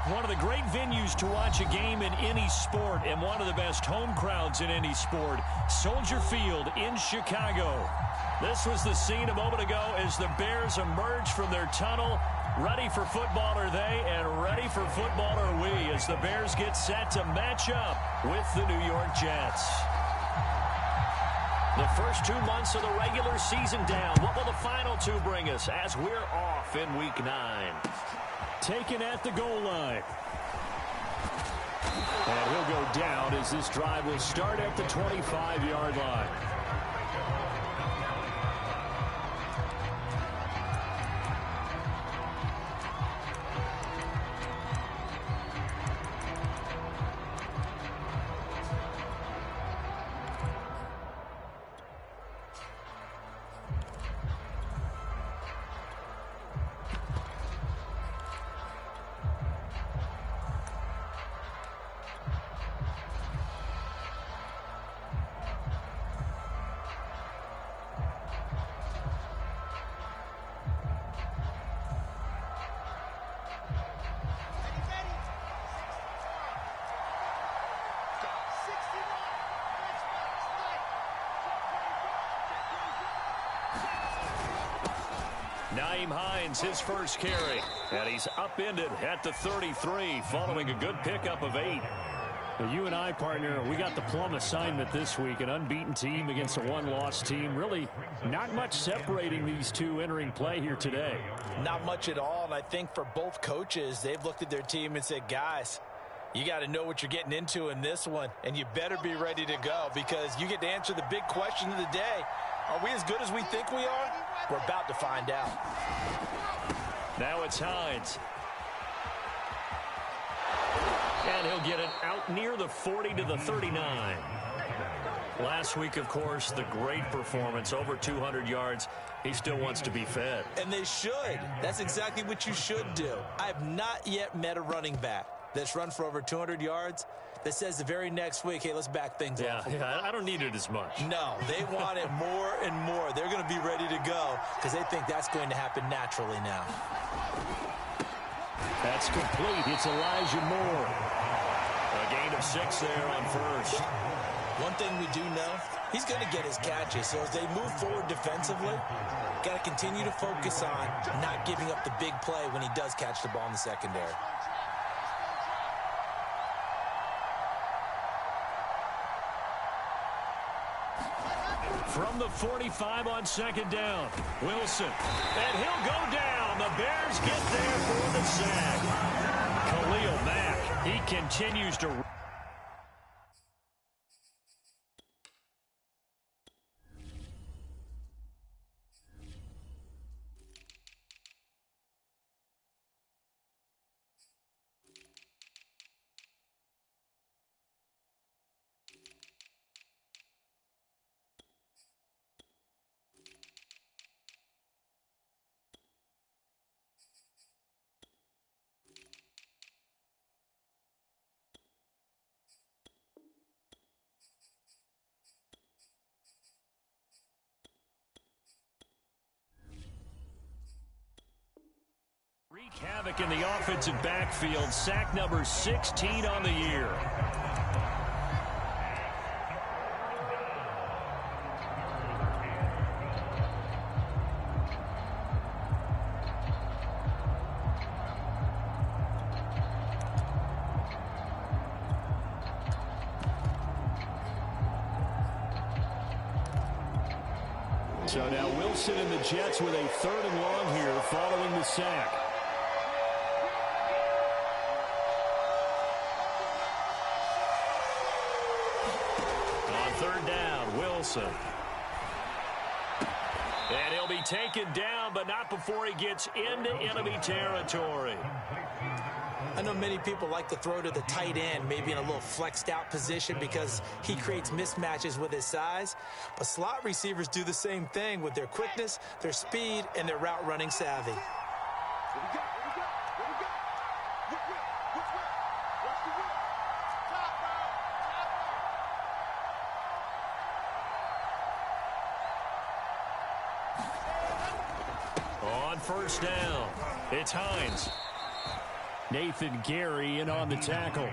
One of the great venues to watch a game in any sport and one of the best home crowds in any sport, Soldier Field in Chicago. This was the scene a moment ago as the Bears emerged from their tunnel. Ready for football are they, and ready for football are we as the Bears get set to match up with the New York Jets. The first 2 months of the regular season down. What will the final two bring us as we're off in Week 9? Taken at the goal line. And he'll go down as this drive will start at the 25-yard line. Nyheim Hines, his first carry, and he's upended at the 33 following a good pickup of 8. Well, you and I, partner, we got the plum assignment this week, an unbeaten team against a one-loss team. Really not much separating these two entering play here today. Not much at all, and I think for both coaches, they've looked at their team and said, guys, you got to know what you're getting into in this one, and you better be ready to go because you get to answer the big question of the day. Are we as good as we think we are? We're about to find out. Now it's Hines. And he'll get it out near the 40 to the 39. Last week, of course, the great performance, over 200 yards. He still wants to be fed. And they should. That's exactly what you should do. I have not yet met a running back that's run for over 200 yards that says the very next week, hey, let's back things off. Yeah, I don't need it as much. No, they want it more and more. They're going to be ready to go because they think that's going to happen naturally now. That's complete. It's Elijah Moore. A gain of 6 there on first. One thing we do know, he's going to get his catches. So as they move forward defensively, got to continue to focus on not giving up the big play when he does catch the ball in the secondary. From the 45 on second down, Wilson. And he'll go down. The Bears get there for the sack. Khalil Mack, he continues to... Wreak havoc in the offensive backfield. Sack number 16 on the year. So now Wilson and the Jets with a 3rd and long here following the sack. On 3rd down, Wilson. And he'll be taken down, but not before he gets into enemy territory. I know many people like to throw to the tight end, maybe in a little flexed out position because he creates mismatches with his size. But slot receivers do the same thing with their quickness, their speed, and their route running savvy. On 1st down, it's Hines. Nathan Gary in on the tackle.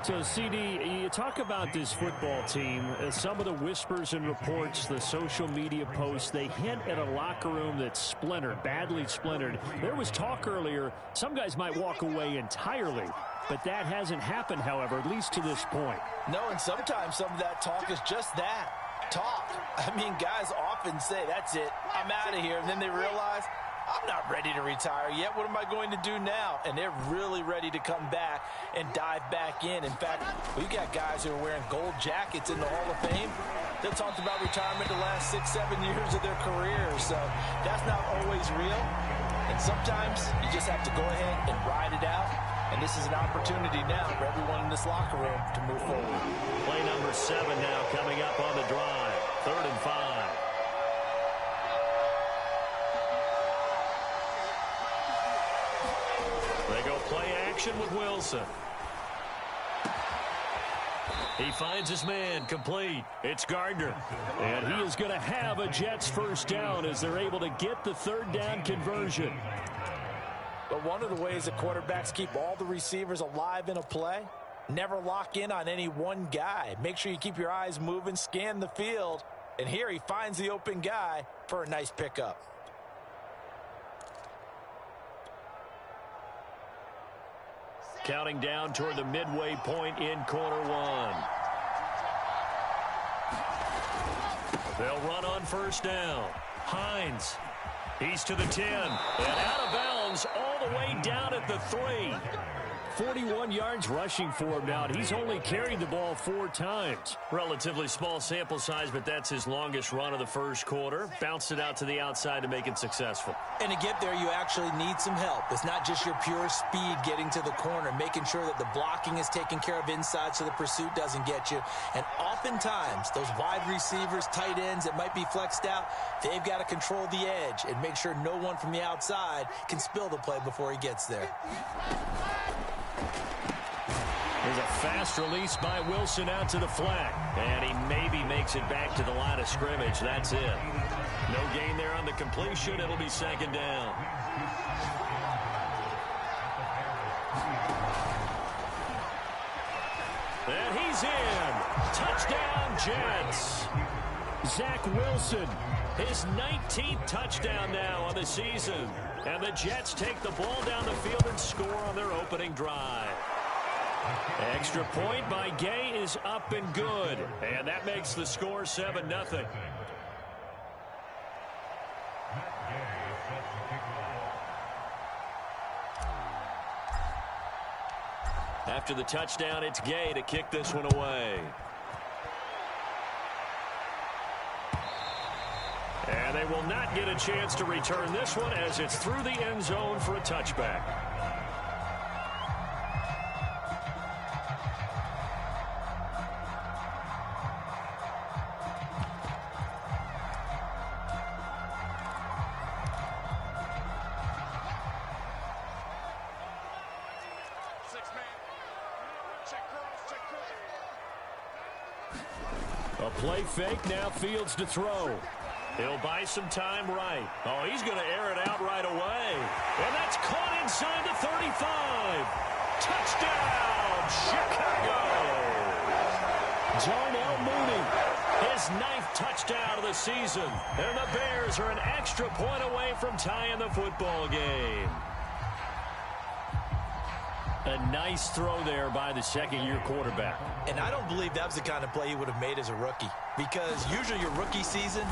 So, CD, you talk about this football team. Some of the whispers and reports, the social media posts, they hint at a locker room that's splintered, badly splintered. There was talk earlier, some guys might walk away entirely. But that hasn't happened, however, at least to this point. No, and sometimes some of that talk is just that, talk. I mean, guys often say, that's it, I'm out of here. And then they realize, I'm not ready to retire yet. What am I going to do now? And they're really ready to come back and dive back in. In fact, we've got guys who are wearing gold jackets in the Hall of Fame that talked about retirement the last 6-7 years of their careers. So that's not always real. And sometimes you just have to go ahead and ride it out. And this is an opportunity now for everyone in this locker room to move forward. Play number 7 now coming up on the drive. 3rd and 5. They go play action with Wilson. He finds his man, complete. It's Gardner. And he is going to have a Jets first down as they're able to get the 3rd down conversion. But one of the ways that quarterbacks keep all the receivers alive in a play, never lock in on any one guy. Make sure you keep your eyes moving, scan the field. And here he finds the open guy for a nice pickup. Counting down toward the midway point in quarter 1. They'll run on first down. Hines. He's to the 10. And out of bounds all the way down at the 3. 41 yards rushing for him now. He's only carried the ball 4 times. Relatively small sample size, but that's his longest run of the first quarter. Bounced it out to the outside to make it successful. And to get there, you actually need some help. It's not just your pure speed getting to the corner, making sure that the blocking is taken care of inside so the pursuit doesn't get you. And oftentimes, those wide receivers, tight ends that might be flexed out, they've got to control the edge and make sure no one from the outside can spill the play before he gets there. There's a fast release by Wilson out to the flat. And he maybe makes it back to the line of scrimmage. That's it. No gain there on the completion. It'll be 2nd down. And he's in. Touchdown, Jets. Zach Wilson. His 19th touchdown now on the season. And the Jets take the ball down the field and score on their opening drive. Extra point by Gay is up and good. And that makes the score 7-0. After the touchdown, it's Gay to kick this one away. And they will not get a chance to return this one as it's through the end zone for a touchback. A play fake, now Fields to throw. He'll buy some time right. Oh, he's going to air it out right away. And that's caught inside the 35. Touchdown, Chicago. Darnell Mooney. His 9th touchdown of the season. And the Bears are an extra point away from tying the football game. A nice throw there by the second-year quarterback. And I don't believe that was the kind of play he would have made as a rookie, because usually your rookie season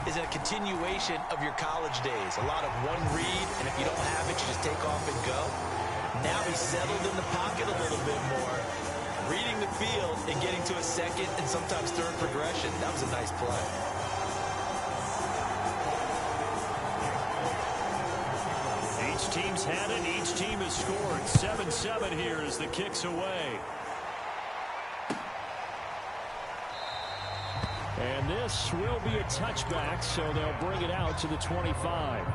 is a continuation of your college days. A lot of one read, and if you don't have it, you just take off and go. Now he's settled in the pocket a little bit more, reading the field and getting to a second and sometimes third progression. That was a nice play. Each team's had it. Each team has scored. 7-7 here as the kick's away. And this will be a touchback, so they'll bring it out to the 25.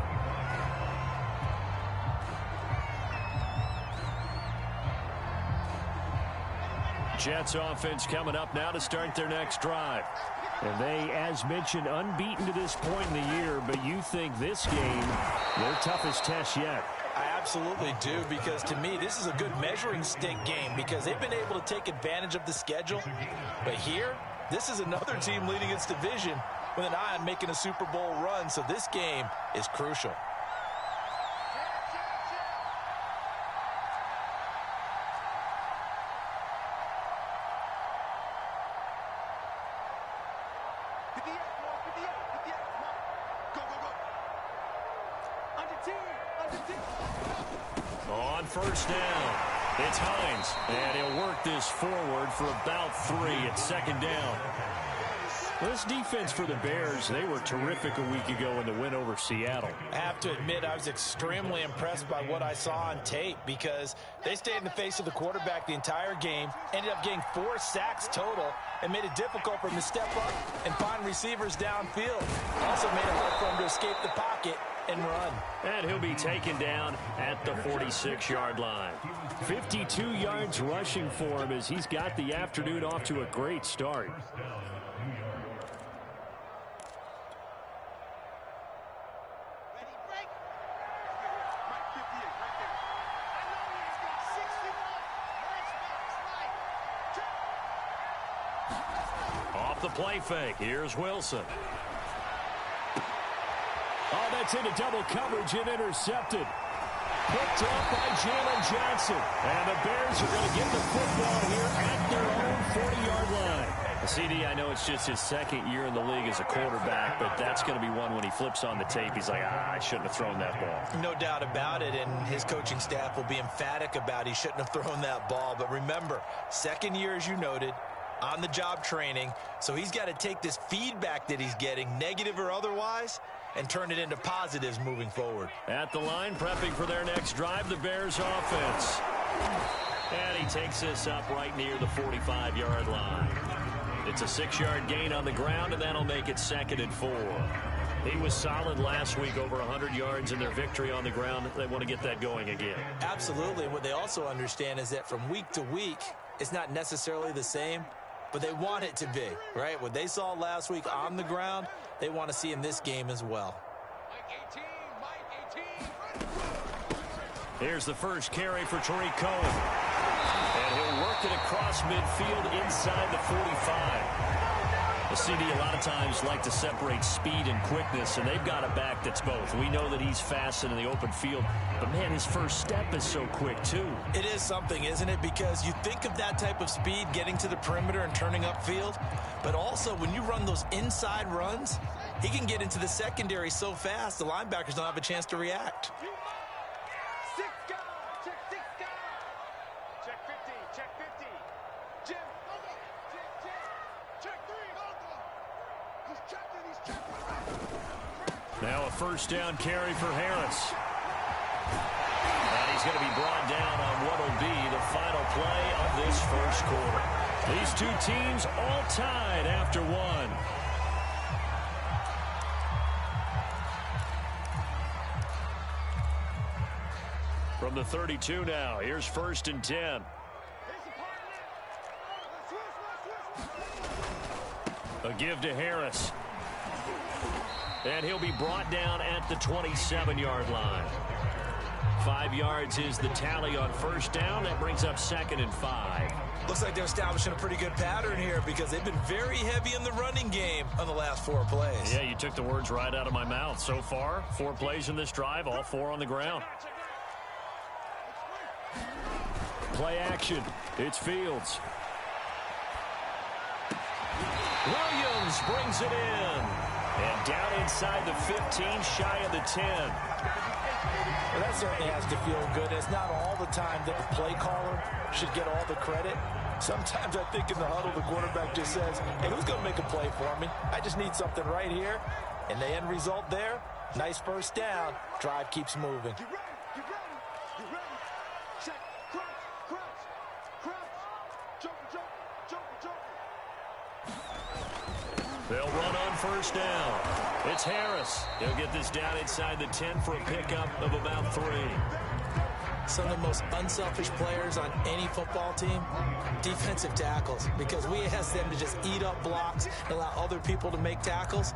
Jets offense coming up now to start their next drive. And they, as mentioned, unbeaten to this point in the year, but you think this game, their toughest test yet. I absolutely do, because to me, this is a good measuring stick game because they've been able to take advantage of the schedule. But here, this is another team leading its division with an eye on making a Super Bowl run, so this game is crucial. On first down, it's Hines, and he'll work this forward for about 3 at second down. This defense for the Bears, they were terrific a week ago in the win over Seattle. I have to admit, I was extremely impressed by what I saw on tape because they stayed in the face of the quarterback the entire game, ended up getting 4 sacks total, and made it difficult for him to step up and find receivers downfield. Also made it hard for him to escape the pocket and run. And he'll be taken down at the 46-yard line. 52 yards rushing for him as he's got the afternoon off to a great start. Off the play fake, here's Wilson. Oh, that's into double coverage and intercepted. Picked up by Jalen Johnson. And the Bears are going to get the football here at their own 40-yard line. CD, I know it's just his second year in the league as a quarterback, but that's going to be one when he flips on the tape. He's like, I shouldn't have thrown that ball. No doubt about it, and his coaching staff will be emphatic about he shouldn't have thrown that ball. But remember, second year, as you noted, on-the-job training, so he's got to take this feedback that he's getting, negative or otherwise, and turn it into positives moving forward. At the line, prepping for their next drive, the Bears offense. And he takes this up right near the 45-yard line. It's a 6-yard gain on the ground, and that'll make it 2nd and 4. He was solid last week, over 100 yards in their victory on the ground. They want to get that going again. Absolutely. And what they also understand is that from week to week, it's not necessarily the same, but they want it to be, right? What they saw last week on the ground, they want to see in this game as well. Here's the first carry for Tariq Cohen. And he'll work it across midfield inside the 45. The CD a lot of times like to separate speed and quickness, and they've got a back that's both. We know that he's fast in the open field, but, man, his first step is so quick, too. It is something, isn't it? Because you think of that type of speed getting to the perimeter and turning upfield, but also when you run those inside runs, he can get into the secondary so fast the linebackers don't have a chance to react. Now a first down carry for Harris. And he's going to be brought down on what will be the final play of this first quarter. These two teams all tied after one. From the 32 now, here's 1st and 10. A give to Harris. And he'll be brought down at the 27-yard line. 5 yards is the tally on first down. That brings up 2nd and 5. Looks like they're establishing a pretty good pattern here because they've been very heavy in the running game on the last 4 plays. Yeah, you took the words right out of my mouth. So far, 4 plays in this drive, all 4 on the ground. Play action. It's Fields. Williams brings it in. And down inside the 15, shy of the 10. Well, that certainly has to feel good. It's not all the time that the play caller should get all the credit. Sometimes I think in the huddle, the quarterback just says, hey, who's going to make a play for me? I just need something right here. And the end result there, nice first down. Drive keeps moving. They'll run on first down. It's Harris. He'll get this down inside the 10 for a pickup of about 3. Some of the most unselfish players on any football team, defensive tackles, because we ask them to just eat up blocks and allow other people to make tackles.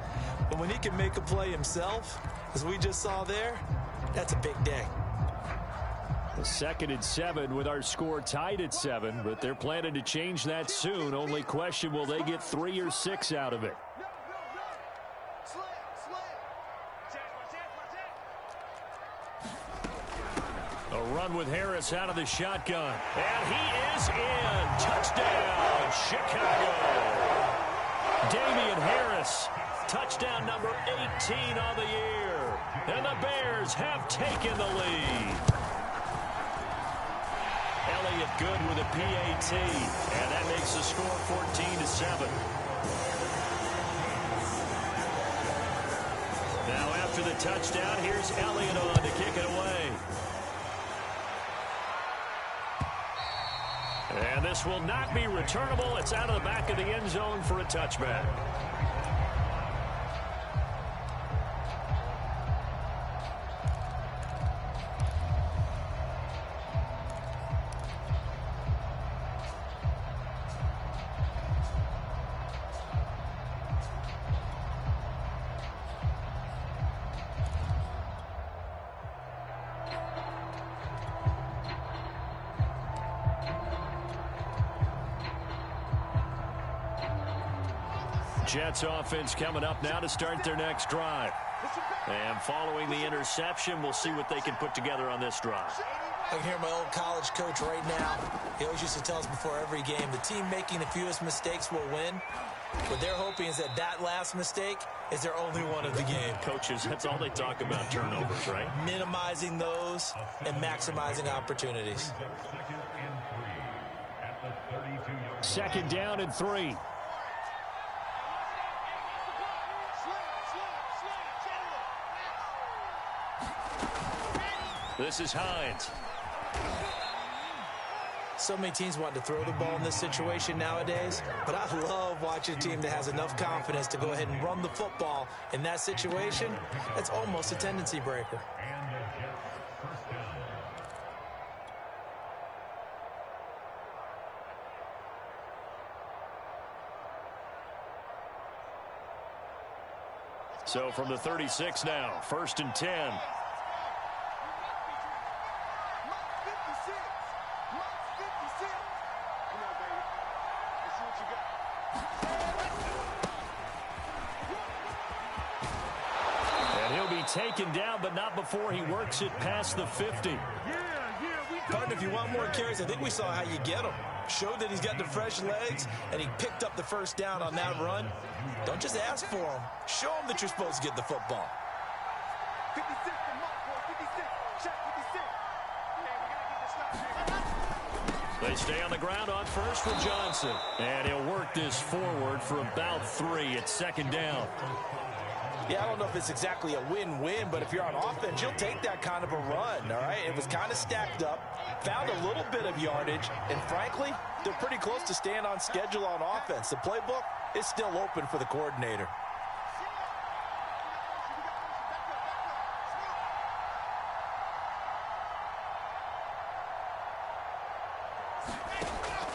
But when he can make a play himself, as we just saw there, that's a big day. 2nd and 7 with our score tied at 7, but they're planning to change that soon. Only question, will they get 3 or 6 out of it? A run with Harris out of the shotgun. And he is in. Touchdown, Chicago. Damian Harris, touchdown number 18 on the year. And the Bears have taken the lead. Elliott good with a PAT. And that makes the score 14-7. Now after the touchdown, here's Elliott on to kick it away. And this will not be returnable. It's out of the back of the end zone for a touchback. Jets offense coming up now to start their next drive. And following the interception, we'll see what they can put together on this drive. I can hear my old college coach right now. He always used to tell us before every game, the team making the fewest mistakes will win. What they're hoping is that last mistake is their only one of the game. Coaches, that's all they talk about, turnovers, right? Minimizing those and maximizing opportunities. 2nd down and 3. This is Hines. So many teams want to throw the ball in this situation nowadays, but I love watching a team that has enough confidence to go ahead and run the football in that situation. That's almost a tendency breaker. So from the 36 now, 1st and 10. Taken down, but not before he works it past the 50. Partner, if you want more carries, I think we saw how you get him. Showed that he's got the fresh legs, and he picked up the first down on that run. Don't just ask for him. Show him that you're supposed to get the football. 56, They stay on the ground on first for Johnson. And he'll work this forward for about 3 at 2nd down. Yeah, I don't know if it's exactly a win-win, but if you're on offense, you'll take that kind of a run, all right? It was kind of stacked up, found a little bit of yardage, and frankly, they're pretty close to staying on schedule on offense. The playbook is still open for the coordinator.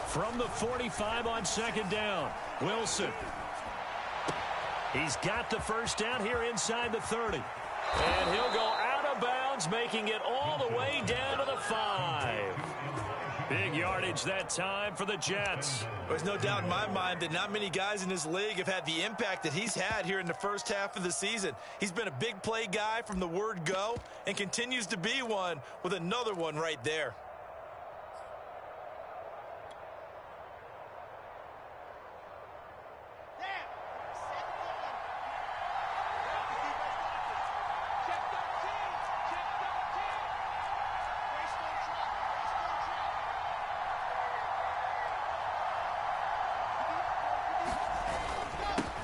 From the 45 on 2nd down, Wilson. He's got the first down here inside the 30. And he'll go out of bounds, making it all the way down to the 5. Big yardage that time for the Jets. There's no doubt in my mind that not many guys in this league have had the impact that he's had here in the first half of the season. He's been a big play guy from the word go and continues to be one with another one right there.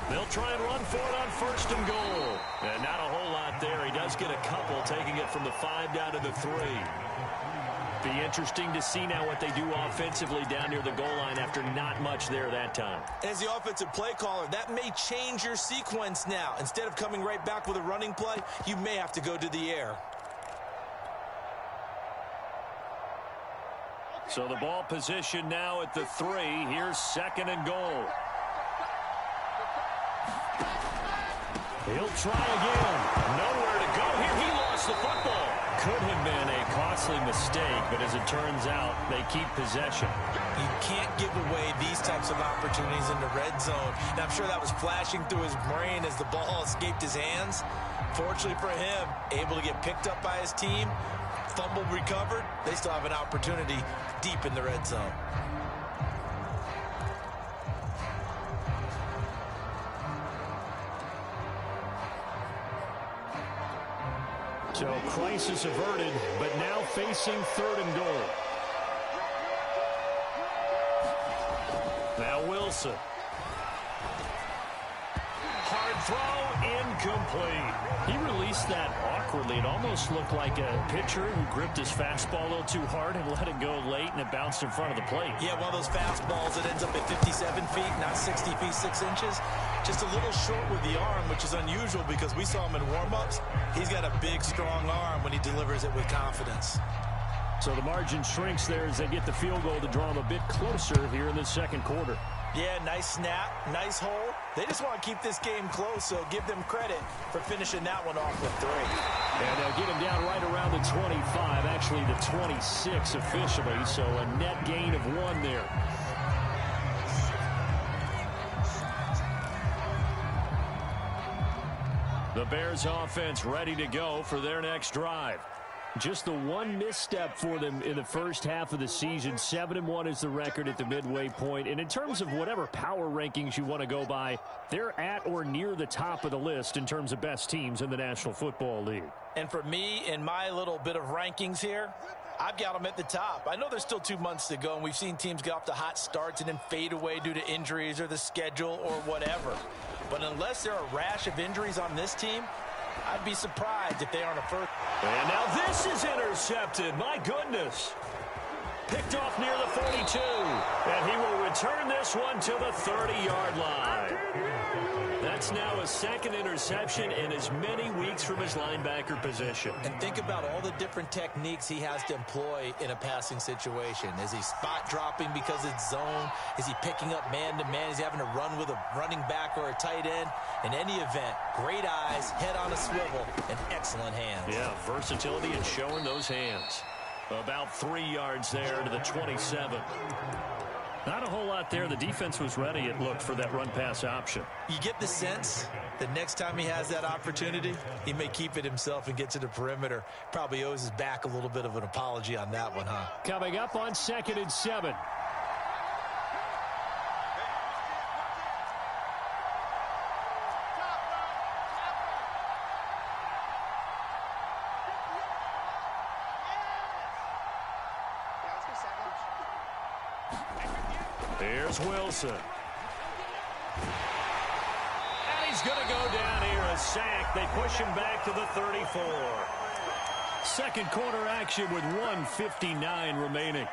They'll try and run for it on 1st and goal. And not a whole lot there. He does get a couple, taking it from the 5 down to the 3. Be interesting to see now what they do offensively down near the goal line after not much there that time. As the offensive play caller, that may change your sequence now. Instead of coming right back with a running play, you may have to go to the air. So the ball position now at the 3. Here's 2nd and goal. He'll try again. Nowhere to go here. He lost the football. could have been a costly mistake, but as it turns out, they keep possession. You can't give away these types of opportunities in the red zone. And I'm sure that was flashing through his brain as the ball escaped his hands. Fortunately for him, able to get picked up by his team, fumble recovered. They still have an opportunity deep in the red zone. So crisis averted, but now facing 3rd and goal. Now Wilson. Hard throw, incomplete. He released that awkwardly. It almost looked like a pitcher who gripped his fastball a little too hard and let it go late, and it bounced in front of the plate. Yeah, one of those fastballs that ends up at 57 feet, not 60 feet, 6 inches. Just a little short with the arm, which is unusual because we saw him in warm-ups. He's got a big, strong arm when he delivers it with confidence. So the margin shrinks there as they get the field goal to draw them a bit closer here in the second quarter. Yeah, nice snap, nice hole. They just want to keep this game close, so give them credit for finishing that one off with 3. And they'll get him down right around the 25, actually the 26 officially, so a net gain of 1 there. The Bears offense ready to go for their next drive. Just the one misstep for them in the first half of the season. 7-1 is the record at the midway point. And in terms of whatever power rankings you want to go by, they're at or near the top of the list in terms of best teams in the National Football League. And for me, in my little bit of rankings here, I've got them at the top. I know there's still 2 months to go, and we've seen teams get off to hot starts and then fade away due to injuries or the schedule or whatever. But unless there are a rash of injuries on this team, I'd be surprised if they aren't a first. And now this is intercepted. My goodness. Picked off near the 42. And he will return this one to the 30-yard line. That's now a second interception in as many weeks from his linebacker position. And think about all the different techniques he has to employ in a passing situation. Is he spot dropping because it's zone? Is he picking up man-to-man? Is he having to run with a running back or a tight end? In any event, great eyes, head on a swivel, and excellent hands. Yeah, versatility and showing those hands. About 3 yards there to the 27. Not a whole lot there. The defense was ready, it looked, for that run-pass option. You get the sense that next time he has that opportunity, he may keep it himself and get to the perimeter. Probably owes his back a little bit of an apology on that one, huh? Coming up on 2nd and 7. Here's Wilson. And he's going to go down here, a sack. They push him back to the 34. Second quarter action with 1:59 remaining.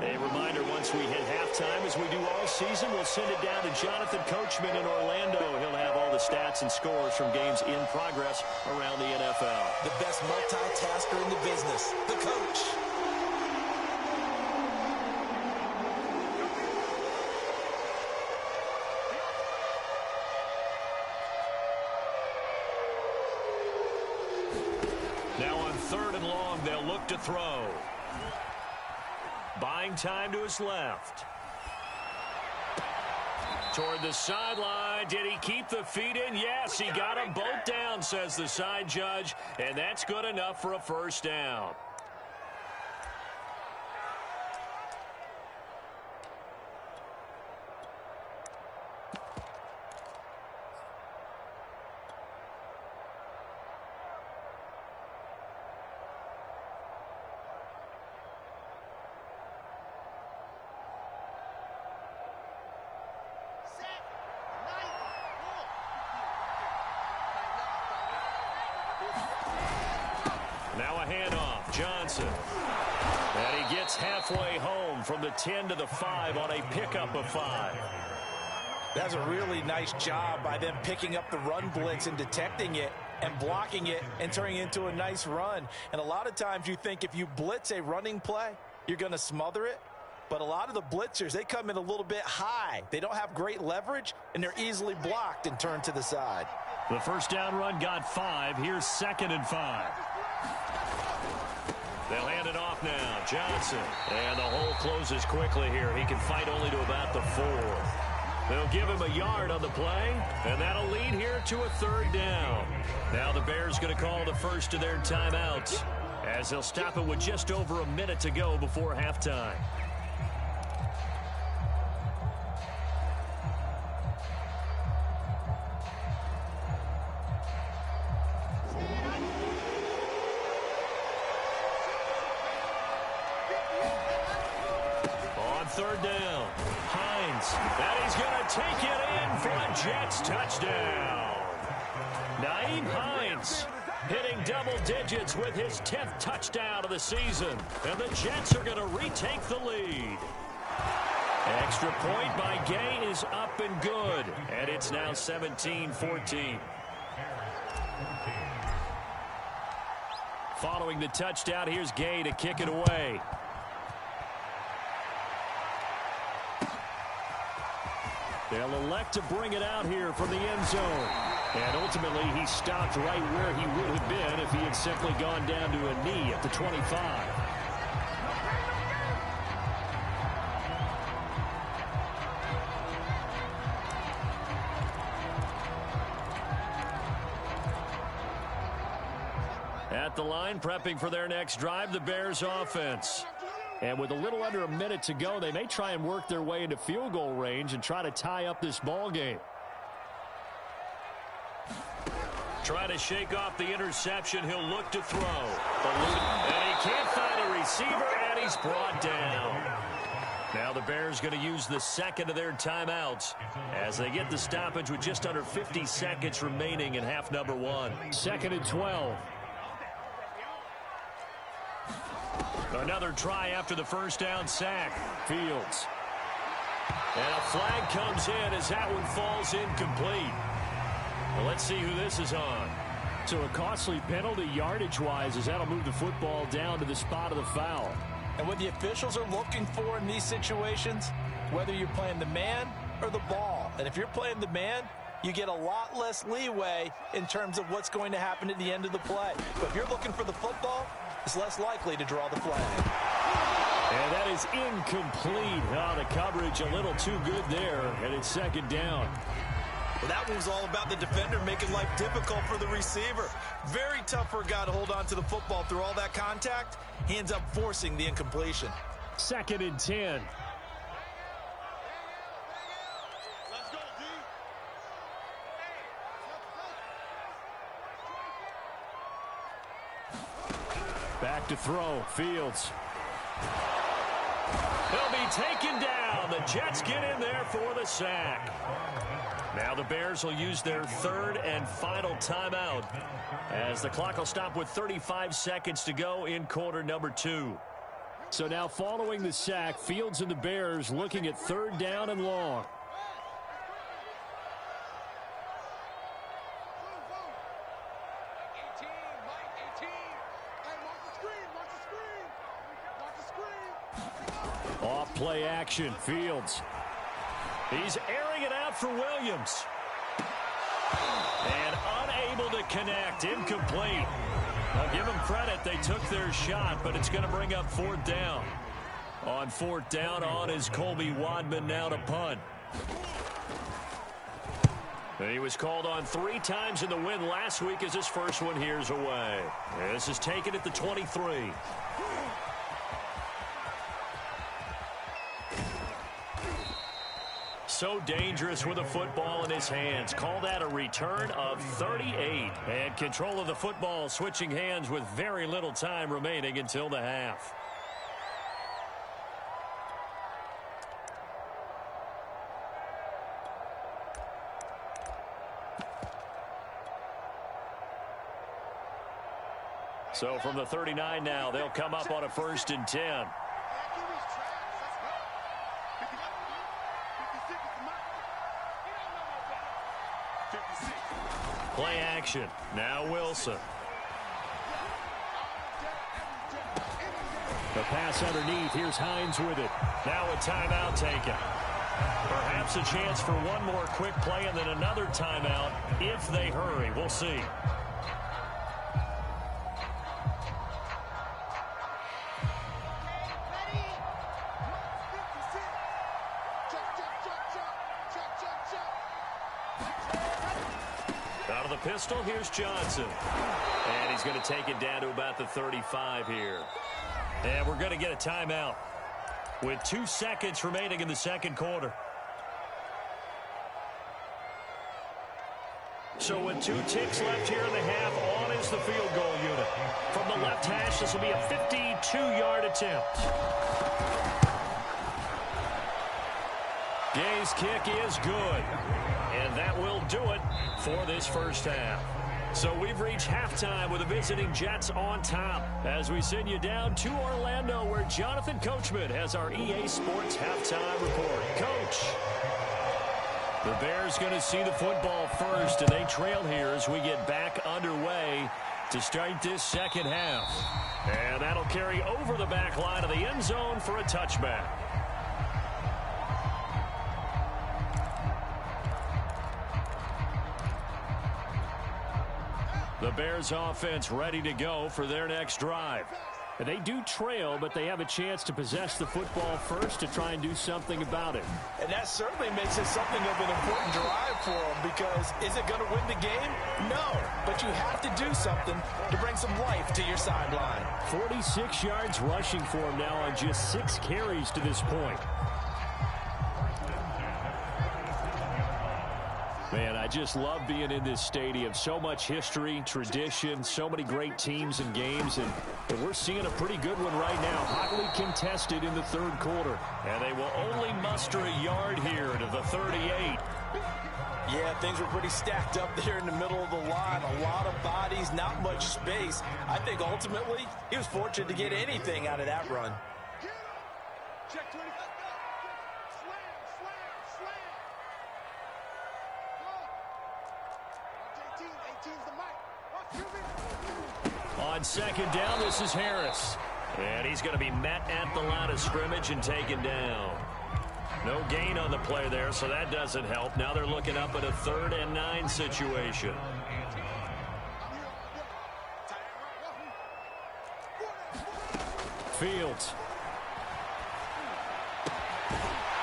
A reminder, once we hit halftime, as we do all season, we'll send it down to Jonathan Coachman in Orlando. He'll have all the stats and scores from games in progress around the NFL. The best multitasker in the business, the coach. Now on 3rd and long, they'll look to throw. Buying time to his left. Toward the sideline. Did he keep the feet in? Yes, he got them both down, says the side judge. And that's good enough for a first down. Now a handoff. Johnson. And he gets halfway home from the 10 to the 5 on a pickup of 5. That's a really nice job by them picking up the run blitz and detecting it and blocking it and turning it into a nice run. And a lot of times you think if you blitz a running play, you're going to smother it. But a lot of the blitzers, they come in a little bit high. They don't have great leverage, and they're easily blocked and turned to the side. The first down run got 5. Here's 2nd and 5. They'll hand it off now. Johnson. And the hole closes quickly here. He can fight only to about the 4. They'll give him a yard on the play, and that'll lead here to a 3rd down. Now the Bears going to call the first of their timeouts, as they'll stop it with just over a minute to go before halftime. On 3rd down, Hines, and he's going to take it in for a Jets touchdown. Nyheim Hines hitting double digits with his 10th touchdown of the season, and the Jets are going to retake the lead. Extra point by Gay is up and good, and it's now 17-14. Following the touchdown, here's Gay to kick it away. They'll elect to bring it out here from the end zone. And ultimately, he stopped right where he would have been if he had simply gone down to a knee at the 25. At the line, prepping for their next drive, the Bears offense. And with a little under a minute to go, they may try and work their way into field goal range and try to tie up this ball game. Try to shake off the interception. He'll look to throw. And he can't find a receiver, and he's brought down. Now the Bears going to use the second of their timeouts as they get the stoppage with just under 50 seconds remaining in half number 1. 2nd and 12. Another try after the first down sack. Fields. And a flag comes in as that one falls incomplete. Well, let's see who this is on. So a costly penalty yardage-wise as that'll move the football down to the spot of the foul. And what the officials are looking for in these situations, whether you're playing the man or the ball. And if you're playing the man, you get a lot less leeway in terms of what's going to happen at the end of the play. But if you're looking for the football, it's less likely to draw the flag. And that is incomplete. Oh, the coverage a little too good there, and it's 2nd down. Well, that one's all about the defender making life difficult for the receiver. Very tough for a guy to hold on to the football through all that contact. He ends up forcing the incompletion. 2nd and 10. Back to throw. Fields. He'll be taken down. The Jets get in there for the sack. Now the Bears will use their 3rd and final timeout as the clock will stop with 35 seconds to go in quarter number 2. So now following the sack, Fields and the Bears looking at 3rd down and long. Off play action. Fields. He's airing it out for Williams. And unable to connect. Incomplete. I'll give them credit. They took their shot, but it's going to bring up 4th down. On 4th down, on is Colby Wadman now to punt. And he was called on 3 times in the win last week as his first one here's away. This is taken at the 23. So dangerous with a football in his hands. Call that a return of 38. And control of the football switching hands with very little time remaining until the half. So from the 39 now, they'll come up on a 1st and 10. Play action. Now Wilson. The pass underneath. Here's Hines with it. Now a timeout taken. Perhaps a chance for one more quick play and then another timeout if they hurry. We'll see. Out of the pistol, here's Johnson. And he's going to take it down to about the 35 here. And we're going to get a timeout with 2 seconds remaining in the second quarter. So with 2 ticks left here in the half, on is the field goal unit. From the left hash, this will be a 52-yard attempt. Gay's kick is good. And that will do it for this first half. So we've reached halftime with the visiting Jets on top as we send you down to Orlando where Jonathan Coachman has our EA Sports halftime report. Coach. The Bears going to see the football first, and they trail here as we get back underway to start this second half. And that'll carry over the back line of the end zone for a touchback. The Bears offense ready to go for their next drive. And they do trail, but they have a chance to possess the football first to try and do something about it. And that certainly makes it something of an important drive for them because is it going to win the game? No, but you have to do something to bring some life to your sideline. 46 yards rushing for him now on just 6 carries to this point. Man, I just love being in this stadium. So much history, tradition, so many great teams and games, and we're seeing a pretty good one right now. Hotly contested in the third quarter. And they will only muster a yard here to the 38. Yeah, things were pretty stacked up there in the middle of the line. A lot of bodies, not much space. I think ultimately he was fortunate to get anything out of that run. Check 20. On second down, this is Harris. And he's going to be met at the line of scrimmage and taken down. No gain on the play there, so that doesn't help. Now they're looking up at a 3rd and 9 situation. Fields.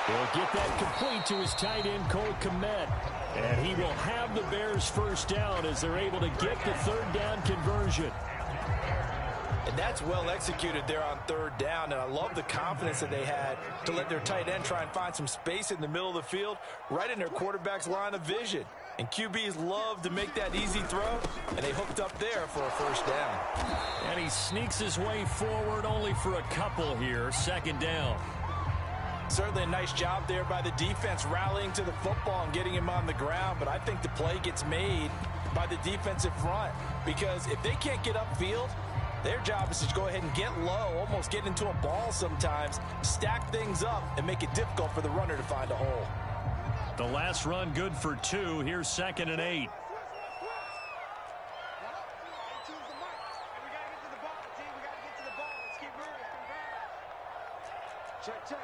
He'll get that complete to his tight end, Cole Kmet. And he will have the Bears first down as they're able to get the 3rd down conversion. And that's well executed there on 3rd down. And I love the confidence that they had to let their tight end try and find some space in the middle of the field, right in their quarterback's line of vision. And QBs love to make that easy throw, and they hooked up there for a first down. And he sneaks his way forward only for a couple here. 2nd down. Certainly a nice job there by the defense rallying to the football and getting him on the ground, but I think the play gets made by the defensive front because if they can't get upfield, their job is to go ahead and get low, almost get into a ball sometimes, stack things up, and make it difficult for the runner to find a hole. The last run good for 2. Here's 2nd and 8. Check.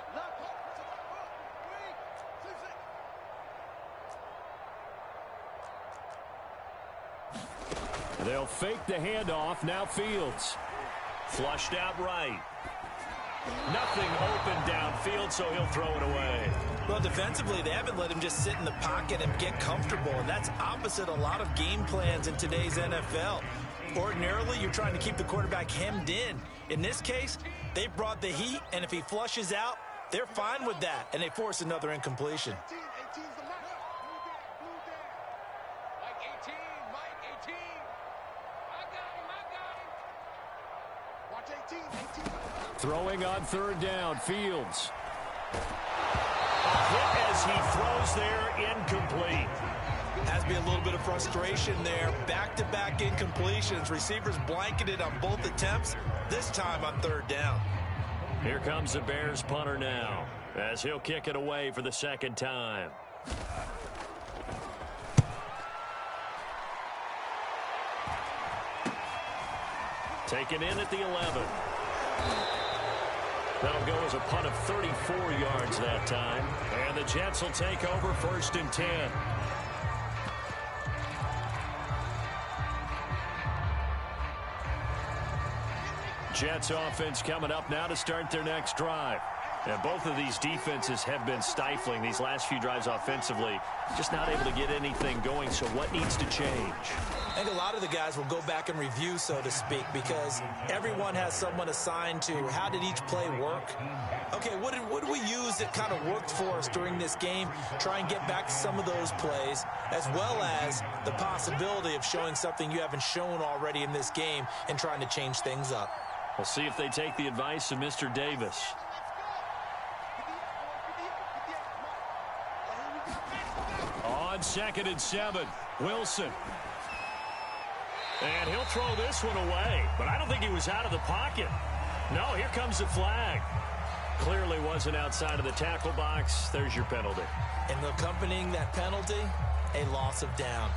They'll fake the handoff. Now Fields. Flushed out right. Nothing open downfield, so he'll throw it away. Well, defensively, they haven't let him just sit in the pocket and get comfortable, and that's opposite a lot of game plans in today's NFL. Ordinarily, you're trying to keep the quarterback hemmed in. In this case, they brought the heat, and if he flushes out, they're fine with that, and they force another incompletion. 18's the mark. Mike 18, Mike 18. I got him. Watch 18. Throwing on 3rd down. Fields. A hit as he throws there, incomplete. Has to be a little bit of frustration there. Back-to-back incompletions. Receivers blanketed on both attempts, this time on 3rd down. Here comes the Bears punter now as he'll kick it away for the 2nd time. Taken in at the 11. That'll go as a punt of 34 yards that time. And the Jets will take over 1st and 10. Jets offense coming up now to start their next drive. And both of these defenses have been stifling these last few drives offensively. Just not able to get anything going, so what needs to change? I think a lot of the guys will go back and review, so to speak, because everyone has someone assigned to how did each play work. Okay, what did we use that kind of worked for us during this game? Try and get back to some of those plays, as well as the possibility of showing something you haven't shown already in this game and trying to change things up. We'll see if they take the advice of Mr. Davis. On 2nd and 7, Wilson. And he'll throw this one away, but I don't think he was out of the pocket. No, here comes the flag. Clearly wasn't outside of the tackle box. There's your penalty. And accompanying that penalty, a loss of down.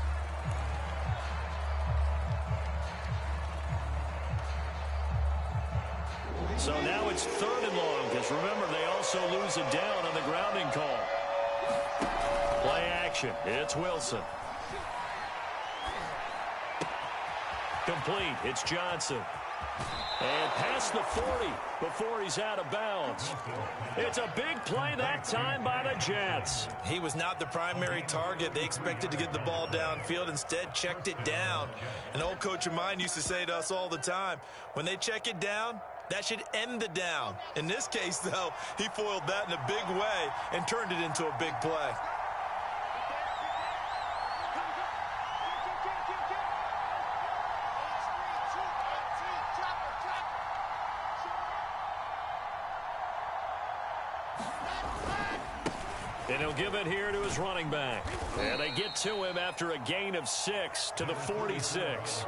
So now it's 3rd and long, because remember, they also lose a down on the grounding call. Play action. It's Wilson. Complete. It's Johnson. And past the 40 before he's out of bounds. It's a big play that time by the Jets. He was not the primary target. They expected to get the ball downfield. Instead, checked it down. An old coach of mine used to say to us all the time, when they check it down, that should end the down. In this case, though, he foiled that in a big way and turned it into a big play. And he'll give it here to his running back. And they get to him after a gain of 6 to the 46.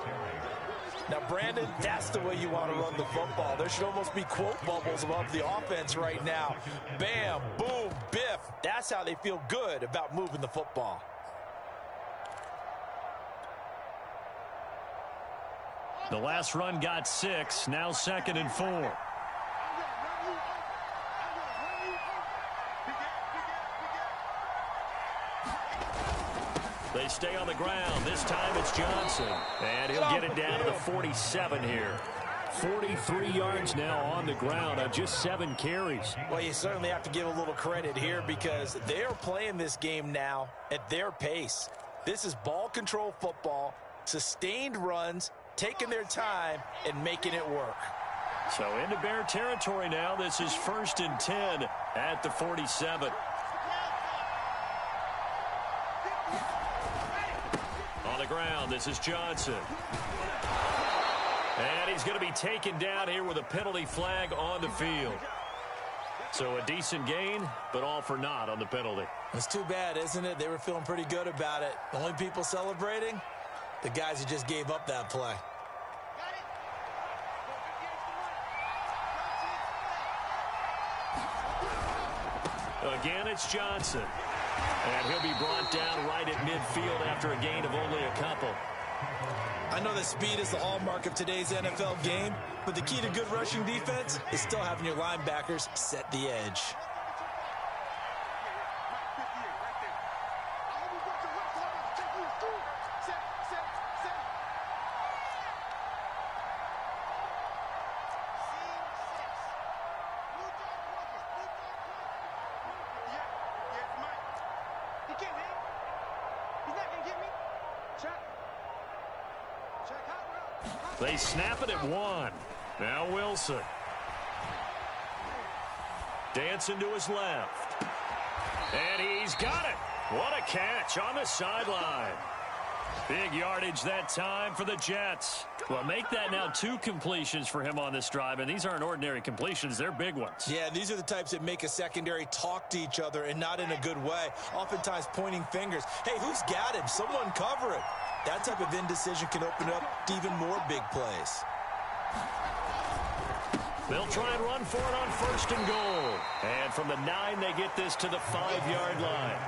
Now, Brandon, that's the way you want to run the football. There should almost be quote bubbles above the offense right now. Bam, boom, biff. That's how they feel good about moving the football. The last run got 6. Now 2nd and 4. They stay on the ground. This time it's Johnson. And he'll get it down to the 47 here. 43 yards now on the ground on just 7 carries. Well, you certainly have to give a little credit here because they are playing this game now at their pace. This is ball control football, sustained runs, taking their time and making it work. So into Bear territory now. This is 1st and 10 at the 47. On the ground, this is Johnson. And he's going to be taken down here with a penalty flag on the field. So a decent gain, but all for naught on the penalty. It's too bad, isn't it? They were feeling pretty good about it. The only people celebrating, the guys who just gave up that play. Again, it's Johnson. And he'll be brought down right at midfield after a gain of only a couple. I know that speed is the hallmark of today's NFL game, but the key to good rushing defense is still having your linebackers set the edge. They snap it at 1. Now Wilson. Dancing to his left. And he's got it. What a catch on the sideline. Big yardage that time for the Jets. Well, make that now 2 completions for him on this drive, and these aren't ordinary completions. They're big ones. Yeah, these are the types that make a secondary talk to each other and not in a good way, oftentimes pointing fingers. Hey, who's got him? Someone cover it. That type of indecision can open up to even more big plays. They'll try and run for it on 1st and goal. And from the 9, they get this to the 5-yard line.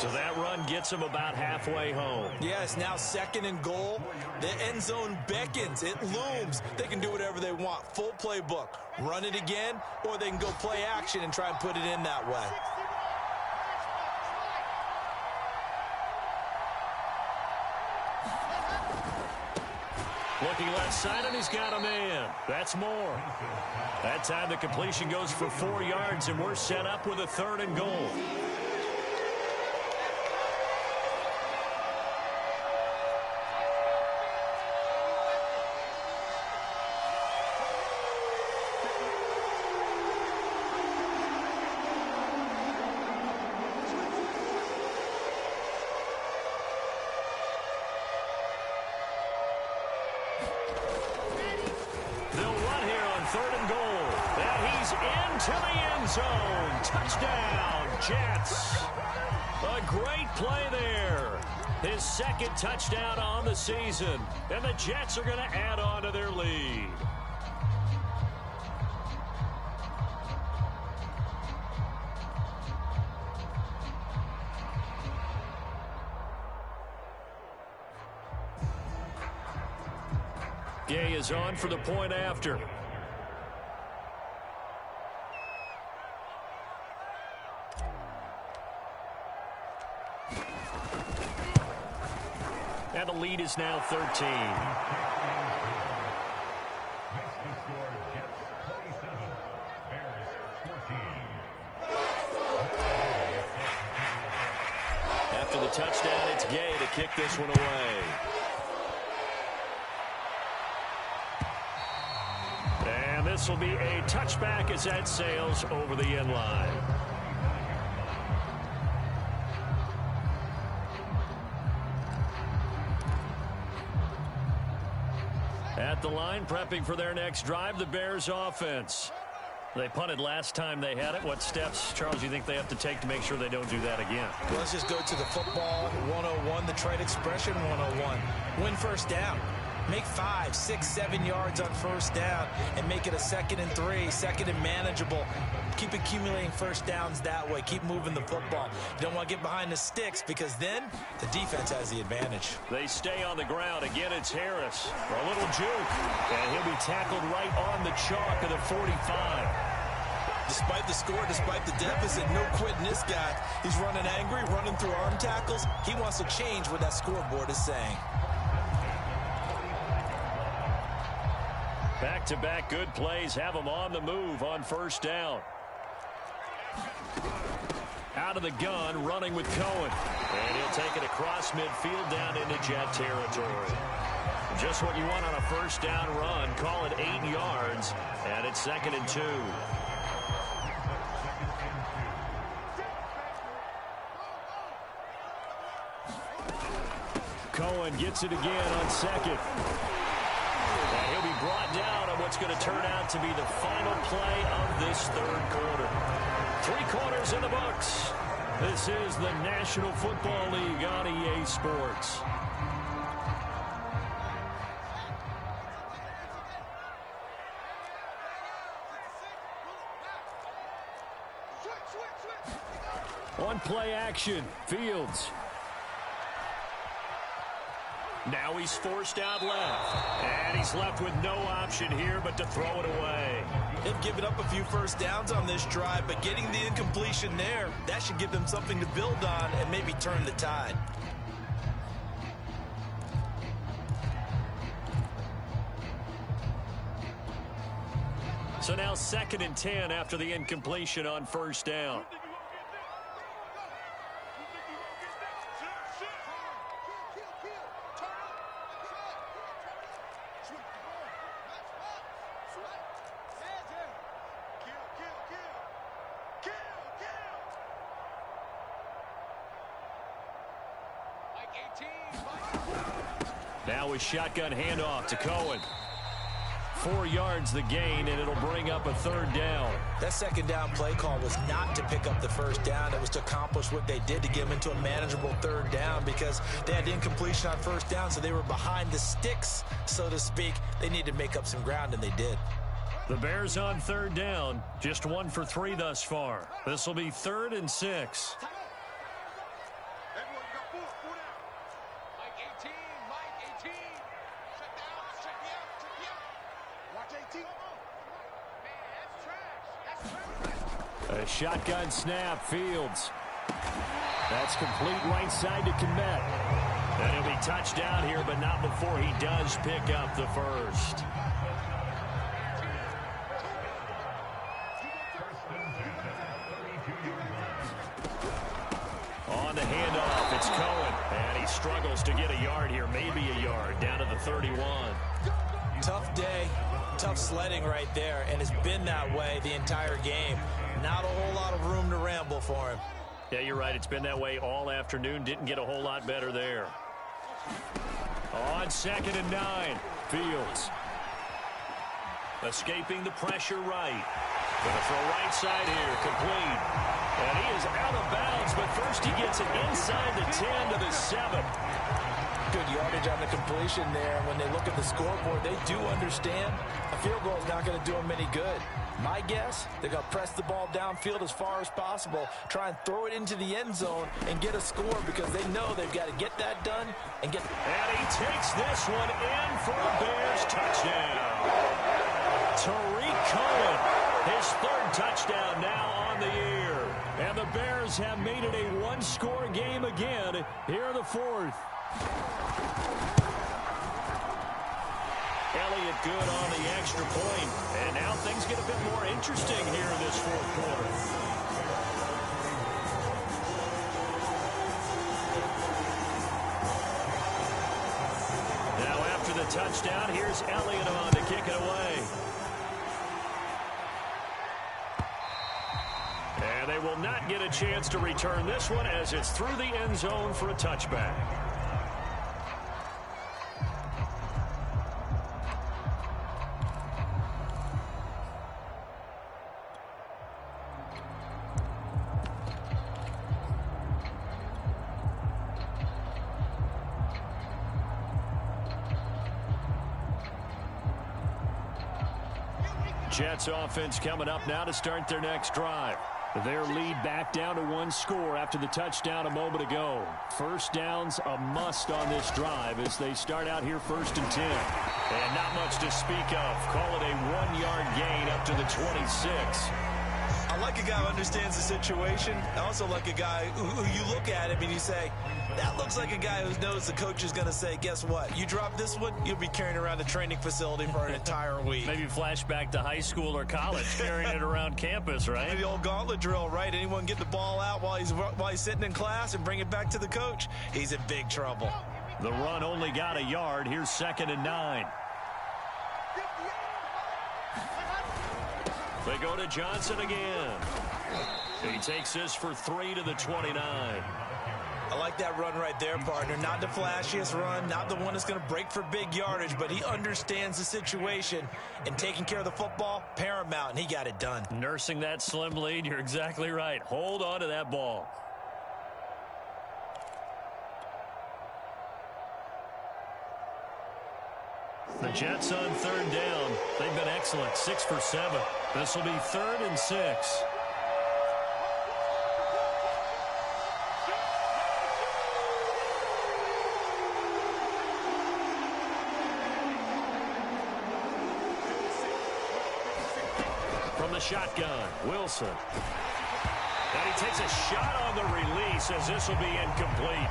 So that run gets them about halfway home. Yeah, it's now 2nd and goal. The end zone beckons. It looms. They can do whatever they want. Full playbook. Run it again, or they can go play action and try and put it in that way. Looking left side, and he's got a man. That's more. That time the completion goes for 4 yards, and we're set up with a 3rd and goal. To the end zone. Touchdown, Jets. A great play there. His 2nd touchdown on the season. And the Jets are going to add on to their lead. Gay is on for the point after. And the lead is now 13. After the touchdown, it's Gay to kick this one away. And this will be a touchback as that sails over the end line. At the line, prepping for their next drive, the Bears offense. They punted last time they had it. What steps, Charles, do you think they have to take to make sure they don't do that again? Well, let's just go to the football 101, the trade expression 101. Win first down. Make 5, 6, 7 yards on first down and make it a 2nd and 3, 2nd and manageable. Keep accumulating first downs that way. Keep moving the football. You don't want to get behind the sticks because then the defense has the advantage. They stay on the ground. Again, it's Harris. A little juke. And he'll be tackled right on the chalk of the 45. Despite the score, despite the deficit, no quitting this guy. He's running angry, running through arm tackles. He wants to change what that scoreboard is saying. Back-to-back good plays have them on the move on first down. Out of the gun, running with Cohen. And he'll take it across midfield down into Jet territory. Just what you want on a first down run. Call it 8 yards. And it's 2nd and 2. Cohen gets it again on 2nd. And he'll be brought down on what's going to turn out to be the final play of this 3rd quarter. 3 quarters in the books. This is the National Football League on EA Sports. On play action, Fields. Now he's forced out left. And he's left with no option here but to throw it away. They've given up a few first downs on this drive, but getting the incompletion there, that should give them something to build on and maybe turn the tide. So now 2nd and 10 after the incompletion on first down. Now a shotgun handoff to Cohen. 4 yards the gain, and it'll bring up a 3rd down. That 2nd down play call was not to pick up the first down. It was to accomplish what they did to get them into a manageable 3rd down because they had incompletion on first down, so they were behind the sticks, so to speak. They needed to make up some ground, and they did. The Bears on 3rd down, just 1 for 3 thus far. This will be 3rd and 6. Four down. Mike 18, Mike 18. Check the out, check the out, check the out. Watch 18. Man, that's trash. That's trash. A shotgun snap, Fields. That's complete right side to Kmet. And he'll be touchdown here, but not before he does pick up the first. On the handoff, it's Cohen. And he struggles to get a yard here, maybe a yard, down to the 31. Tough day, tough sledding right there, and it's been that way the entire game. Not a whole lot of room to ramble for him. Yeah, you're right. It's been that way all afternoon. Didn't get a whole lot better there. On 2nd and 9, Fields. Escaping the pressure right. Gonna throw right side here, complete. And he is out of bounds, but first he gets it inside the 10 to the 7. Good yardage on the completion there. When they look at the scoreboard, they do understand a field goal is not going to do them any good. My guess, they're going to press the ball downfield as far as possible, try and throw it into the end zone and get a score because they know they've got to get that done and get. And he takes this one in for a Bears touchdown. Tariq Cohen, his 3rd touchdown now on the year. And the Bears have made it a one-score game again here in the 4th. Elliott good on the extra point. And now things get a bit more interesting here in this 4th quarter. Now after the touchdown, here's Elliott on to kick it away. And they will not get a chance to return this one as it's through the end zone for a touchback. Jets offense coming up now to start their next drive. Their lead back down to 1 score after the touchdown a moment ago. First down's a must on this drive as they start out here 1st and 10. And not much to speak of. Call it a 1-yard gain up to the 26. I like a guy who understands the situation. I also like a guy who you look at him and you say, that looks like a guy who knows the coach is going to say, guess what? You drop this one, you'll be carrying around a training facility for an entire week. Maybe flashback to high school or college, carrying it around campus, right? The old gauntlet drill, right? Anyone get the ball out while he's sitting in class and bring it back to the coach? He's in big trouble. The run only got a yard. Here's 2nd and 9. They go to Johnson again. He takes this for 3 to the 29. I like that run right there, partner. Not the flashiest run, not the one that's going to break for big yardage, but he understands the situation, and taking care of the football, paramount, and he got it done. Nursing that slim lead, you're exactly right. Hold on to that ball. The Jets on 3rd down. They've been excellent, 6 for 7. This will be 3rd and 6. From the shotgun, Wilson. And he takes a shot on the release as this will be incomplete.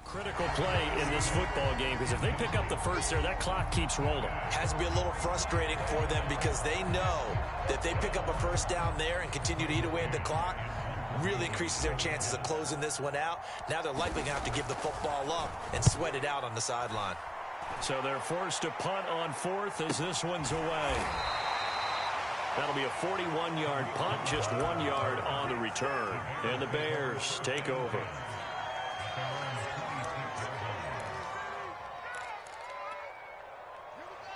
Critical play in this football game because if they pick up the first there, that clock keeps rolling. Has to be a little frustrating for them because they know that they pick up a first down there and continue to eat away at the clock, really increases their chances of closing this one out. Now they're likely going to have to give the football up and sweat it out on the sideline. So they're forced to punt on 4th as this one's away. That'll be a 41-yard punt, just 1 yard on the return. And the Bears take over.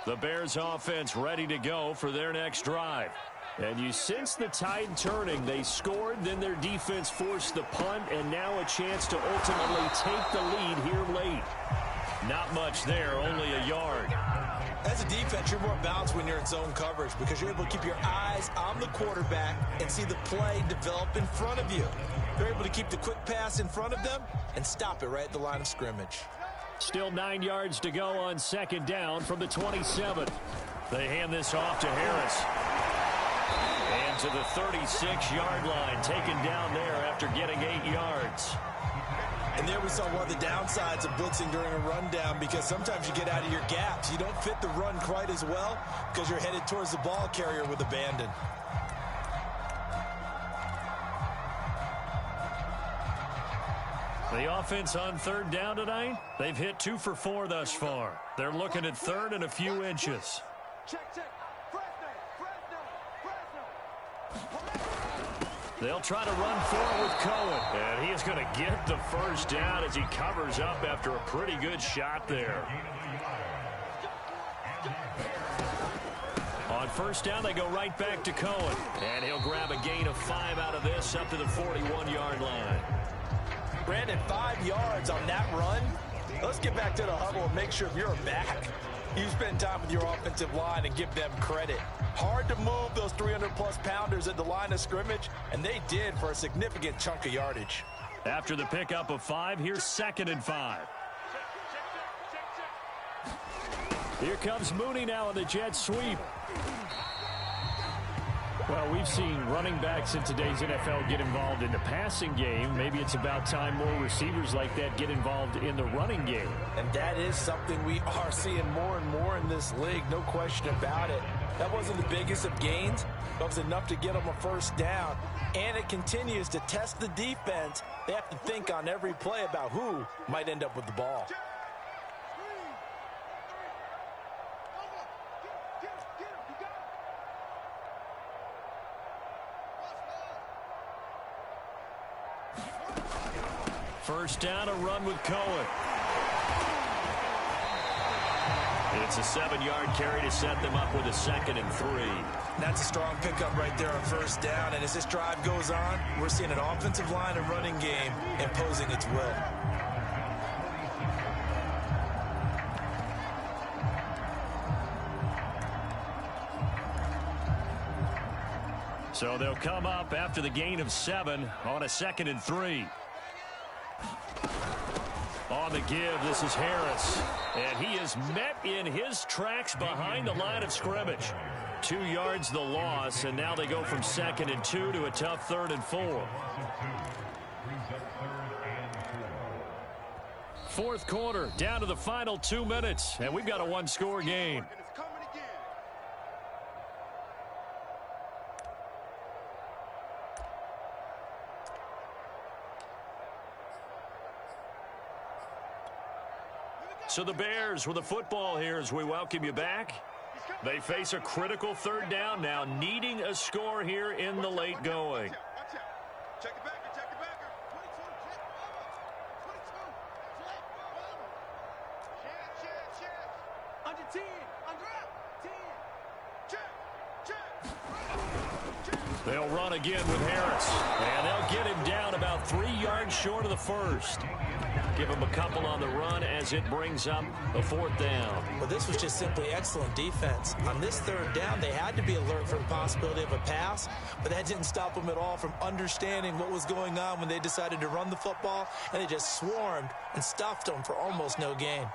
The Bears offense ready to go for their next drive. And you sense the tide turning. They scored, then their defense forced the punt, and now a chance to ultimately take the lead here late. Not much there, only a yard. As a defense, you're more balanced when you're in zone coverage because you're able to keep your eyes on the quarterback and see the play develop in front of you. You're able to keep the quick pass in front of them and stop it right at the line of scrimmage. Still 9 yards to go on second down from the 27. They hand this off to Harris. And to the 36-yard line, taken down there after getting 8 yards. And there we saw one of the downsides of blitzing during a rundown because sometimes you get out of your gaps. You don't fit the run quite as well because you're headed towards the ball carrier with abandon. The offense on third down tonight, they've hit 2 for 4 thus far. They're looking at third and a few inches. They'll try to run forward with Cohen. And he is going to get the first down as he covers up after a pretty good shot there. On first down, they go right back to Cohen. And he'll grab a gain of 5 out of this up to the 41-yard line. Brandon, 5 yards on that run. Let's get back to the huddle and make sure if you're a back, you spend time with your offensive line and give them credit. Hard to move those 300-plus pounders at the line of scrimmage, and they did for a significant chunk of yardage. After the pickup of 5, here's 2nd and 5. Here comes Mooney now on the jet sweep. Well, we've seen running backs in today's NFL get involved in the passing game. Maybe it's about time more receivers like that get involved in the running game. And that is something we are seeing more and more in this league, no question about it. That wasn't the biggest of gains, but it was enough to get them a first down. And it continues to test the defense. They have to think on every play about who might end up with the ball. First down, a run with Cohen. It's a 7-yard carry to set them up with a 2nd and 3. That's a strong pickup right there on first down. And as this drive goes on, we're seeing an offensive line and running game imposing its will. So they'll come up after the gain of 7 on a 2nd and 3. On the give, this is Harris. And he is met in his tracks behind the line of scrimmage. 2 yards the loss, and now they go from 2nd and 2 to a tough 3rd and 4. Fourth quarter, down to the final 2 minutes, and we've got a 1-score game. So the Bears with the football here as we welcome you back. They face a critical 3rd down now, needing a score here in the late going. Check it back. Under 10. Under 10. They'll run again with Harris. And they'll get him down about 3 yards short of the first. Give him a couple on the run as it brings up a 4th down. Well, this was just simply excellent defense. On this 3rd down, they had to be alert for the possibility of a pass, but that didn't stop them at all from understanding what was going on when they decided to run the football, and they just swarmed and stuffed them for almost no gain.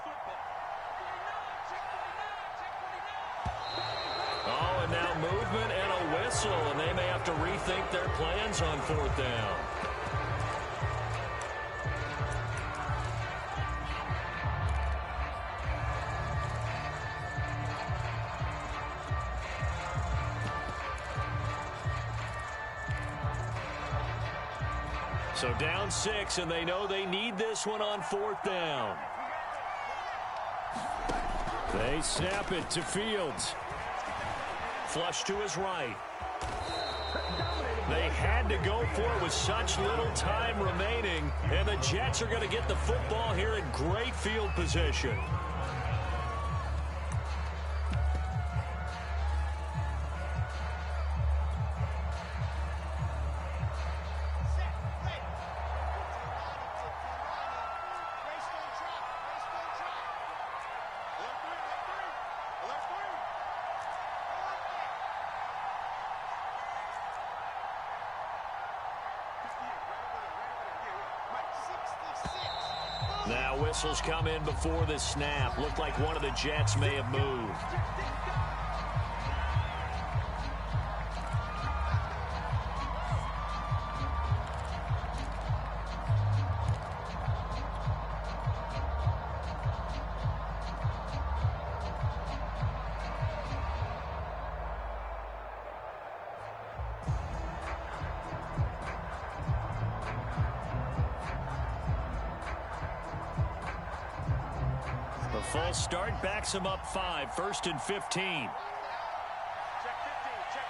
Oh, and now movement and a whistle, and they may have to rethink their plans on 4th down. So down 6, and they know they need this one on 4th down. They snap it to Fields. flush to his right. They had to go for it with such little time remaining, and the Jets are going to get the football here in great field position. Now whistles come in before the snap. Looked like one of the Jets may have moved. The false start backs him up 5, 1st and 15. Check 15, check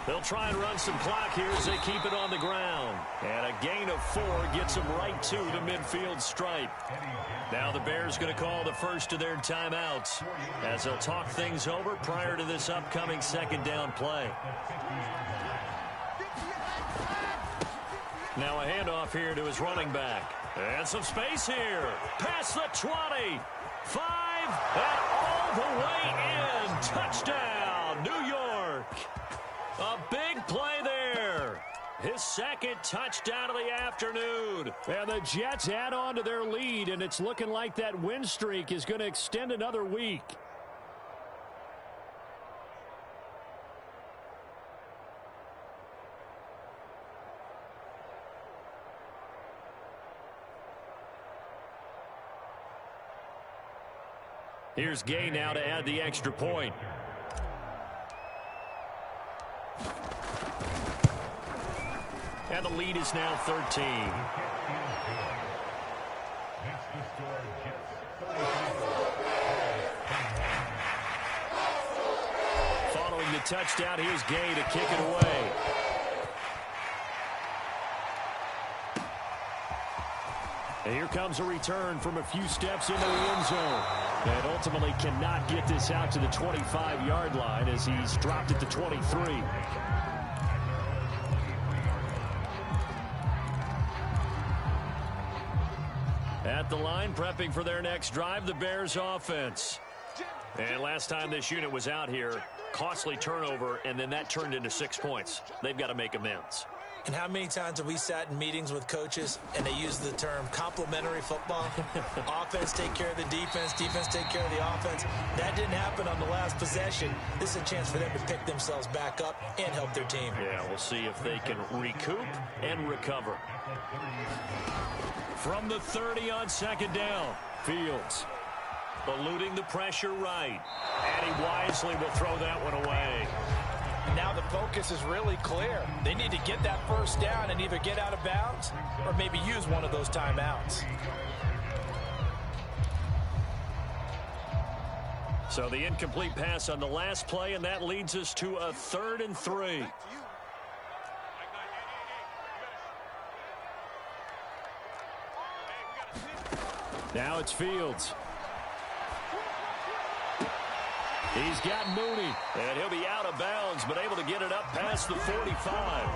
15. They'll try and run some clock here as they keep it on the ground. And a gain of 4 gets them right to the midfield stripe. Now the Bears going to call the first of their timeouts as they'll talk things over prior to this upcoming second down play. Now a handoff here to his running back. And some space here. Past the 20. 5. And all the way in. Touchdown, New York. A big play there. His second touchdown of the afternoon. And the Jets add on to their lead, and it's looking like that win streak is going to extend another week. Here's Gay now to add the extra point. And the lead is now 13. Following the touchdown, here's Gay to kick it away. And here comes a return from a few steps into the end zone. And ultimately cannot get this out to the 25-yard line as he's dropped it to 23. At the line, prepping for their next drive, the Bears offense. And last time this unit was out here, costly turnover, and then that turned into 6 points. They've got to make amends. And how many times have we sat in meetings with coaches and they use the term complementary football? Offense take care of the defense, defense take care of the offense. That didn't happen on the last possession. This is a chance for them to pick themselves back up and help their team. Yeah, we'll see if they can recoup and recover. From the 30 on second down, Fields eluding the pressure right. And he wisely will throw that one away. Now the focus is really clear. They need to get that first down and either get out of bounds or maybe use one of those timeouts. So the incomplete pass on the last play, and that leads us to a 3rd and 3. Now it's Fields. He's got Mooney. And he'll be out of bounds, but able to get it up past the 45.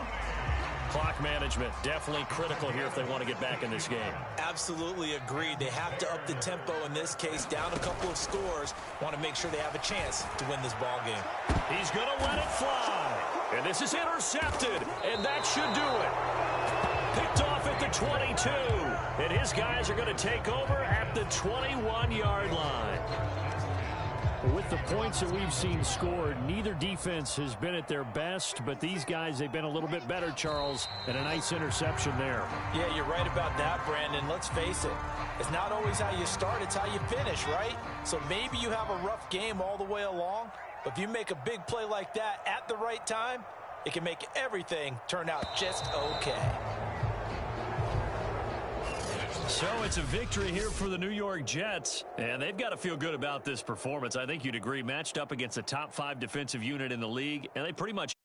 Clock management definitely critical here if they want to get back in this game. Absolutely agreed. They have to up the tempo in this case, down a couple of scores. Want to make sure they have a chance to win this ball game. He's going to let it fly. And this is intercepted, and that should do it. Picked off at the 22. And his guys are going to take over at the 21-yard line. With the points that we've seen scored, neither defense has been at their best, but these guys, they've been a little bit better, Charles, and a nice interception there. Yeah, you're right about that, Brandon. Let's face it. It's not always how you start, it's how you finish, right? So maybe you have a rough game all the way along, but if you make a big play like that at the right time, it can make everything turn out just okay. So it's a victory here for the New York Jets, and they've got to feel good about this performance. I think you'd agree, matched up against the top 5 defensive unit in the league, and they pretty much